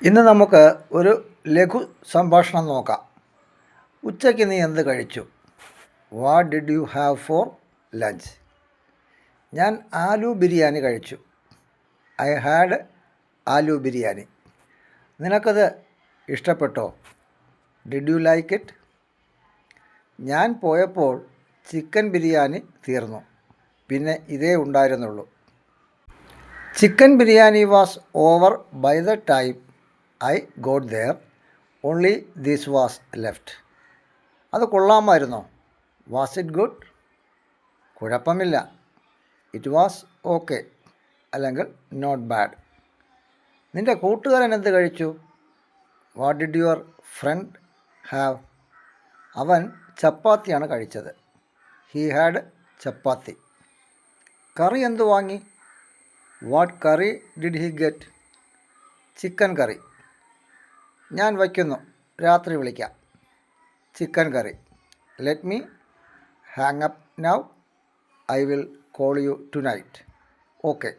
ഇന്ന് നമുക്ക് ഒരു ലഘു സംഭാഷണം നോക്കാം. ഉച്ചയ്ക്ക് നീ എന്ത് കഴിച്ചു? What did you have for lunch? ഞാൻ ആലു ബിരിയാണി കഴിച്ചു. I had aloo biryani. നിനക്കത് ഇഷ്ടപ്പെട്ടോ? Did you like it? ഞാൻ പോയപ്പോൾ ചിക്കൻ ബിരിയാണി തീർന്നു. പിന്നെ ഇതേ ഉണ്ടായിരുന്നുള്ളൂ. Chicken biryani was over by the time I got there. Only this was left. അത് കൊള്ളാമായിരുന്നോ? Was it good? കുഴപ്പമില്ല. ഇറ്റ് വാസ് ഓക്കെ അല്ലെങ്കിൽ നോട്ട് ബാഡ്. നിൻ്റെ കൂട്ടുകാരൻ എന്ത് കഴിച്ചു? What did your friend have? അവൻ ചപ്പാത്തിയാണ് കഴിച്ചത്. He had chapati. കറി എന്ത് വാങ്ങി? What curry did he get? Chicken curry. ഞാൻ വയ്ക്കുന്നു, രാത്രി വിളിക്കാം. Chicken curry. Let me hang up now. I will call you tonight. Okay.